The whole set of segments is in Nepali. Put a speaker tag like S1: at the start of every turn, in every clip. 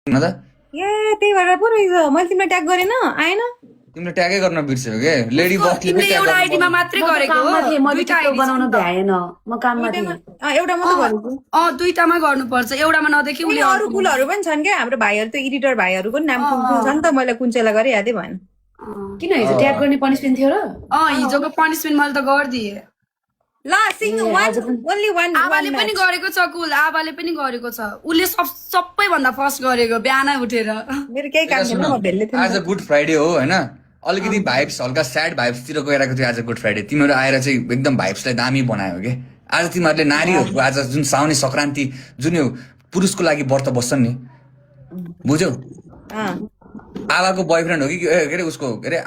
S1: न त
S2: ए त्यही भएर पो रहेछ मैले तिमीलाई ट्याग गरेन आएन
S1: तिमीले ट्यागै गर्न बिर्स्यौ के लेडी बसले
S3: तिमीले एउटा आइडीमा मात्रै गरेको हो
S4: मैले त्यो बनाउन भ्याएन म काममा थिएँ
S2: एउटा मात्र गरेको
S3: दुईटामा गर्नुपर्छ एउटामा नदेखि
S2: उसले अरू कुलहरू पनि छन् क्या हाम्रो भाइहरू त्यो एडिटर भाइहरूको नि नाम कुन छ नि त मैले कुञ्चेला गरेँ यादै भएन
S4: किन हिजो ट्याग गर्ने पनिसमेन्ट थियो र
S3: हिजोको पनिसमेन्ट मैले त गरिदिएँ
S2: ल सिङ वान ओन्ली वान
S3: आबाले पनि गरेको छ कुल आबाले पनि गरेको छ उसले सबैभन्दा फर्स्ट गरेको बिहानै उठेर
S2: मेरो केही काम छैन म भेल्ले थिएँ
S1: आज गुड फ्राइडे हो हैन अलिकति भाइब्स हल्का स्याड भाइब्सतिर गइरहेको थियो आज गुड फ्राइडे तिमीहरू आएर चाहिँ एकदम भाइब्सलाई दामी बनायो के आज तिमीहरूले नारीहरूको आज जुन साउने संक्रान्ति जुन यो पुरुषको लागि व्रत बस्छन् नि बुझ्यौ आवाको बोयफ्रेन्ड हो कि के अरे उसको के अरे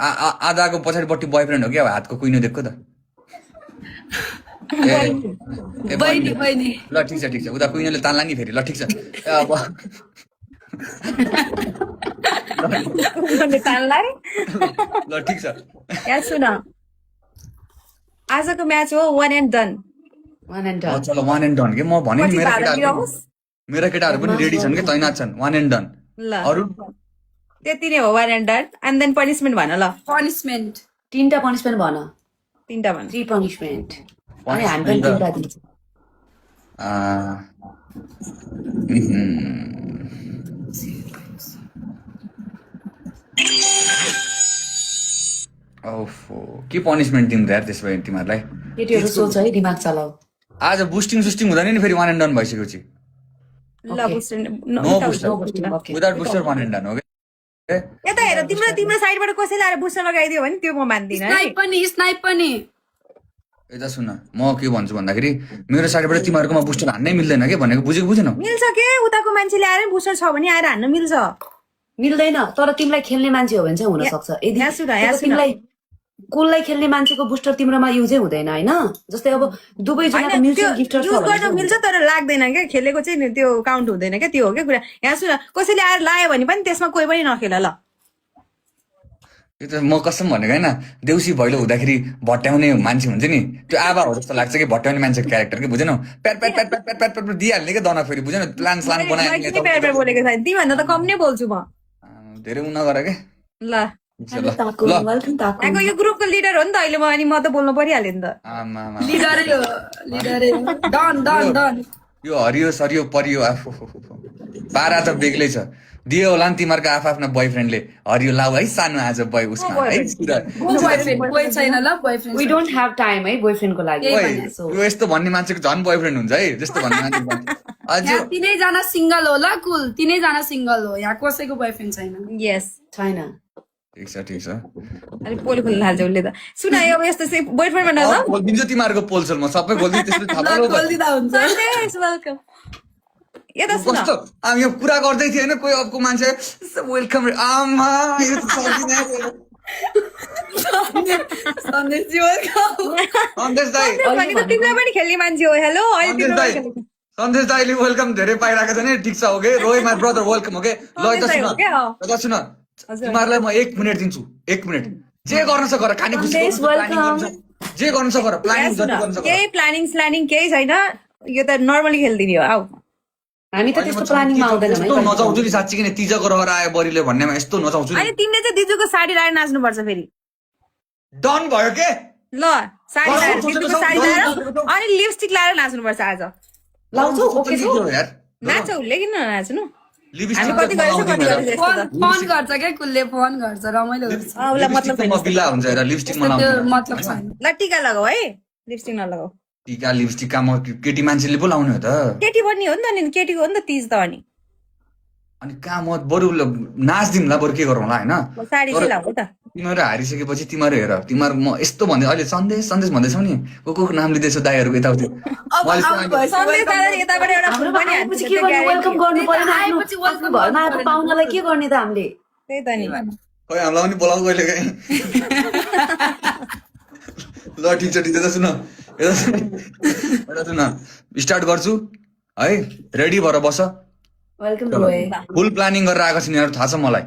S1: आधाको पछाडिपट्टि बोयफ्रेन्ड हो कि अब हातको कुइनो देख्को त
S3: बहिनी बहिनी
S1: ल ठिक छ उता कुइनोले तान्ला नि फेरि ल ठिक छ अब ल ठिक छ
S2: यहाँ सुन आजको म्याच हो वान एन्ड डन
S1: चलो वान एन्ड डन के म भने नि मेरा केटाहरू पनि रेडी छन् कि तैनात छन् वान एन्ड डन
S2: ल
S1: अरू
S2: त्यति नै हो one and done and then punishment भन ल
S3: पनिसमेन्ट
S4: 3टा पनिसमेन्ट भन
S2: 3टा भन
S4: 3 पनिसमेन्ट अनि हामी पनि 3टा दिन्छौँ
S1: ओफो के पनिसमेन्ट दिउँ यार त्यसो भए तिमीहरूलाई
S4: केटीहरू सोच है दिमाग चलाऊ
S1: आज बुस्टिङ हुँदैन नि फेरि वान एन्ड डन भइसकेपछि
S2: ल booster
S1: no booster without booster one and done हो के
S2: यता हेर तिम्रो साइडबाट कसैले आएर बुस्टर लगाइदियो भने त्यो म मान्दिनँ है
S3: स्नाइप पनि
S1: यता सुन म के भन्छु भन्दाखेरि मेरो साइडबाट तिमीहरूकोमा बुस्टर हान्नै मिल्दैन के भनेको बुझेको बुझेनौ
S2: मिल्छ के उताको मान्छेले आएर बुस्टर छ भने आएर हान्न मिल्छ
S4: मिल्दैन तर तिमीलाई खेल्ने मान्छे हो भने चाहिँ हुन सक्छ यदि तिमीलाई कुललाई खेल्ने मान्छेको बुस्टर तिम्रोमा युजै हुँदैन हैन जस्तै अब दुवै जनाको म्युचुअल गिफ्टर छ
S2: युज गर्न मिल्छ तर लाग्दैन क्या खेलेको चाहिँ त्यो काउन्ट हुँदैन क्या त्यो हो क्या कुरा यहाँ सुन कसैले आएर लायो भने पनि त्यसमा कोही पनि नखेल ल
S1: यो त म कसम भनेको होइन देउसी भैलो हुँदाखेरि भट्याउने मान्छे हुन्छ नि त्यो आभा हो जस्तो लाग्छ कि भट्याउने मान्छेको क्यारेक्टर कि बुझेनौ प्याट प्याट प्याट प्याट प्याट प्याट दिइहाल्ने क्या दना फेरि बुझेन प्लान स्लान बनाइहाल्ने
S2: बोलेको छैन तिमीभन्दा त कम नै बोल्छु म
S1: धेरै उ नगर के
S2: ल यो ग्रुपको लिडर हो नि त अहिले म अनि म त बोल्नु परिहाल्यो नि त
S1: यो हरियो सरियो परियो आफू पारा त बेग्लै छ दियो होला नि तिमीहरूको आफ्ना बोयफ्रेन्डले हरियो लाउ है सानो आज बोय उसमा है
S4: वी डोन्ट ह्याभ टाइम है बोयफ्रेन्डको लागि
S1: यो यस्तो भन्ने मान्छेको झन् बोयफ्रेन्ड हुन्छ है जस्तो भन्ने मान्छे
S3: तिनैजना सिंगल हो ल कुल तिनैजना सिंगल हो यहाँ कसैको बोयफ्रेन्ड छैन
S2: यस
S4: छैन
S1: ठिक छ
S2: अलिक पोल खोल्न थाल्छ उसले त सुन अब यस्तो चाहिँ बोयफ्रेन्ड भन्न ल
S1: खोलिदिन्छु तिमीहरूको पोल्छल म सबै खोलिदिन्छु त्यसले थाहा
S2: वेलकम यता सुन
S1: कस्तो यो कुरा गर्दै थिएँ होइन कोही अर्को मान्छे वेलकम आमा सन्देश दाई
S2: तिमीलाई पनि खेल्ने मान्छे हो हेलो
S1: सन्देश दाईले वेलकम धेरै पाइरहेको छ नि ठिक छ हो के रोय माई ब्रदर वेलकम हो के ल यता सुन तिमीहरूलाई म 1 मिनट दिन्छु 1 मिनट जे गर्न छ गर खाने खुसी जे गर्न छ गर
S2: केही प्लानिङ केही छैन यो त नर्मली खेल्दिने हो आऊ
S4: हामी त त्यस्तो प्लानिङमा आउँदैन
S1: यस्तो नचाउँछु नि साँच्चै किन तिजको रहर आयो बरीले भन्नेमा यस्तो नचाउँछु
S2: अनि तिमीले चाहिँ दिजुको साडी लाएर नाच्नुपर्छ फेरि
S1: डन भयो के
S2: ल साडी लाएर दिजुको साडी लाएर अनि लिपस्टिक लाएर नाच्नुपर्छ आज
S4: लाउँछौ ओके छौ
S1: यार
S2: नाच उसले किन ननाच्नु
S3: फोन गर्छ क्या कुलले फोन गर्छ रमाइलो गर्छ मतलब छैन
S2: ल टिका लगाऊ है लिपस्टिक नलगाऊ
S1: टिका लिपस्टिक काम केटी मान्छेले पो लाउने हो त
S2: केटी पनि हो नि त नि केटीको हो नि त तीज त
S1: अनि कहाँ म बरु नाच्दिउँ ला बरु के गरौँ ला होइन
S2: साडी चाहिँ लाऊ त
S1: तिमीहरू हारिसकेपछि तिमीहरू हेर तिमीहरू म यस्तो भन्दै अहिले सन्देश भन्दैछौ नि को नाम लिँदैछौ दाईहरूको यताउति
S4: घरमा आएको पाहुनालाई के गर्ने त हामीले
S2: त्यही त नि
S1: खोइ हामीलाई पनि बोलाऊ कहिले काहीँ ल ठिक छ सुन स्टार्ट गर्छु है रेडी भएर बस
S4: वेलकम
S1: फुल प्लानिङ गरेर आएको छु यिनीहरू थाहा छ मलाई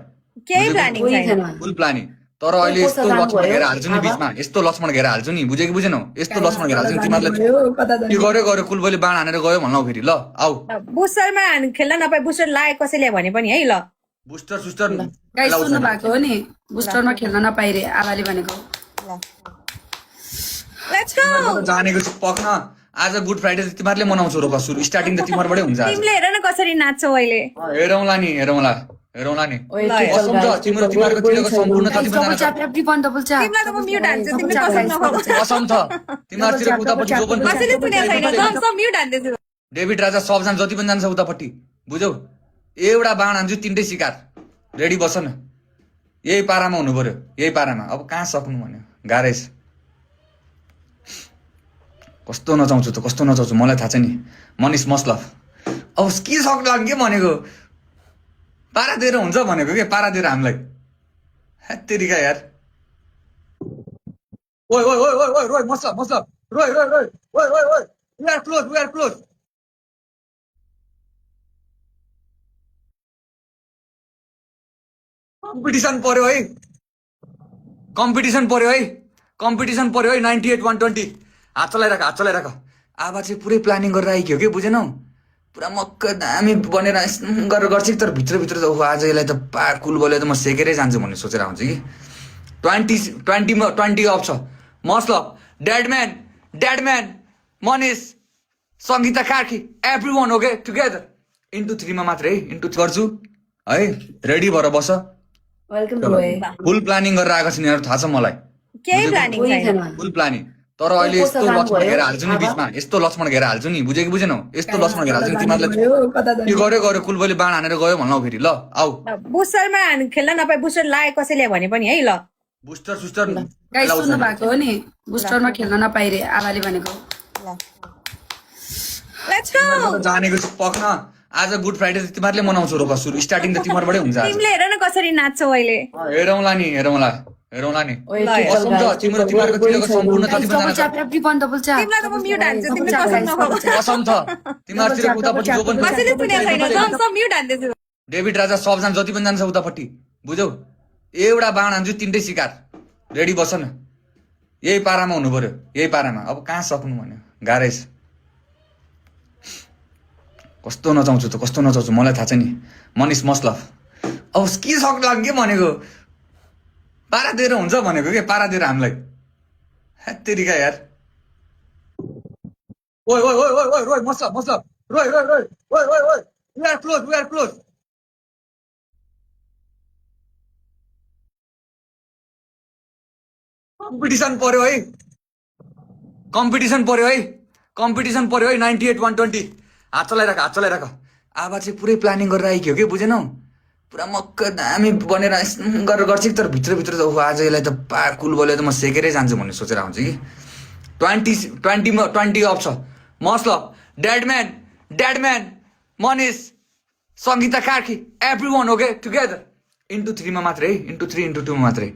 S2: केही प्लानिङ छैन
S1: फुल प्लानिङ तर अहिले
S4: त्यो
S1: यस्तो
S4: कस्तो
S1: लक्ष्मण
S4: राम्रो
S1: घेर
S4: भयो?
S1: हाल्छु नि
S4: आभा?
S1: बिचमा, यस्तो लक्ष्मण घेर हाल्छु नि, बुझ्यो कि बुझेनौ? यस्तो लक्ष्मण घेर हाल्छु नि तिमीहरूले के गऱ्यो कुलबोले बाण हानेर गयो भन्नु फेरि ल आऊ
S2: बुस्टरमा खेल्न नपाए बुस्टर लाए कसैले भने पनि है ल
S1: बुस्टर सुस्टर
S3: गाइस सुन्नु भएको हो नि बुस्टरमा खेल्न नपाइरे आबाले भनेको
S2: लेट्स गो
S1: जानेको छु पक्न आज गुड फ्राइडे तिमीहरूले मनाउँछौ रोका सुरु स्टार्टिङ त तिमीहरूबाटै हुन्छ आज
S2: तिमीले हेर न कसरी नाच्छौ अहिले
S1: हेरौँला नि हेरौँला नि
S4: ओए,
S2: ल,
S4: चल
S1: कसम छ
S4: guys,
S1: तिम्रो
S4: तिम्रो
S1: तिमीहरूको
S4: गोली
S1: तिरको
S4: छैन।
S1: सम्पूर्ण
S3: डबल
S1: कतिजना
S3: च्याप एभ्री डबल च्याप
S2: तिमीलाई त म म्युट हान्छु तिमीले कसम नखाऊ
S1: कसम छ तिमीहरूतिर उतापट्टि जो पनि
S2: कसैले सुनेको छैन सब म्युट हान्दैछु
S1: डेभिड राजा सबजना जति पनि जान्छ उतापट्टि बुझ्यौ एउटा बाण हान्छु तिनटै शिकार रेडी बस न यही पारामा हुनु पर्यो यही पारामा अब कहाँ सक्नु भन्यो गाह्रै छ कस्तो नचाउँछु मलाई थाहा छ नि मनिष मसलफ अब के सक्ला के भनेको पारा दिएर हुन्छ भनेको के पारा दिएर हामीलाई हेत्तेरिका यार ओइ ओइ ओइ ओइ ओइ रोय मसलफ रोय ओइ वी आर क्लोज कम्पिटिसन पर्यो है 98-120 हात चलाइराख आबा चाहिँ पुरै प्लानिङ गरेर आइक्यो के बुझेनौ पुरा मक्क दामी बनेर गरेर गर्छ कि तर भित्रभित्र त आज यसलाई त कुल बोले त म सेकेरै जान्छु भन्ने सोचेर आउँछ कि 20 अफ छ मसलफ ड्याडम्यान Manish Sangita Karki every one okay together into 3 मा मात्रै है इन्टु गर्छु है रेडी भएर बस
S4: वेलकम रोए
S1: फुल प्लानिङ गरेर आएको छ यिनीहरू थाहा छ मलाई
S2: केही प्लानिङ
S4: कोही
S2: छैन
S4: छैन
S1: फुल प्लानिङ तर अहिले
S4: कस्तो
S1: यस्तो
S4: काम
S1: लक्ष्मण
S4: भयो?
S1: घेर हाल्छु नि
S4: आभा?
S1: बिचमा यस्तो लक्ष्मण घेर हाल्छु नि बुझ्यो कि बुझेनौ यस्तो लक्ष्मण घेर हाल्छु नि तिमीहरूले के गऱ्यो कुलबोले बाण हानेर गयो भन्नु फेरि ल आऊ
S2: बुस्टरमा खेल्न नपाए बुस्टर लाए कसैले भने पनि है ल
S1: बुस्टर सुस्टर
S3: गाइस सुन्नु भएको हो नि बुस्टरमा खेल्न नपाइरे आबाले भनेको
S2: लेट्स गो
S1: जानेको छु पक्न आज गुड फ्राइडे तिमीहरूले मनाउँछौ रोका सुरु स्टार्टिङ त तिमीहरूबाटै हुन्छ आज
S2: तिमीले हेर न कसरी नाच्छौ अहिले
S1: हेरौँला नि
S4: ओए,
S2: ल,
S4: चल
S1: कसम छ
S4: guys,
S1: तिम्रो
S4: तिम्रो
S1: तिमीहरूको
S4: गोली
S1: तिरको
S4: छैन।
S1: सम्पूर्ण
S3: डबल
S1: कतिजना
S3: च्याप एभ्री डबल च्याप
S2: तिमीलाई त म म्युट हान्छु तिमीले कसम नखाऊ
S1: कसम छ तिमीहरूतिर उतापट्टि जो पनि
S2: कसैले सुनेको छैन सब म्युट हान्दैछु
S1: डेभिड राजा सबजना जति पनि जान्छ उतापट्टि बुझ्यौ एउटा बाण हान्छु तिनटै शिकार रेडी बस न यही पारामा हुनु पर्यो यही पारामा अब कहाँ सक्नु भन्यो गाह्रै छ कस्तो नचाउँछु मलाई थाहा छ नि मनिष मसलफ अब के सक्ला के भनेको पारा दिएर हुन्छ भनेको के पारा दिएर हामीलाई हेत्तेरिका यार ओइ रोय मसलफ रोय वी आर क्लोज कम्पिटिसन पर्यो है 98-120 हात चलाइराख आबा चाहिँ पुरै प्लानिङ गरेर आइक्यो के बुझेनौ पुरा मक्क दामी बनेर गरेर गर्छ कि तर भित्रभित्र त आज यसलाई त कुल बोले त म सेकेरै जान्छु भन्ने सोचेर आउँछ कि 20 अफ छ मसलफ ड्याडम्यान Manish Sangita Karki every one okay together into 3 मा मात्रै है इन्टु 2 मा मात्रै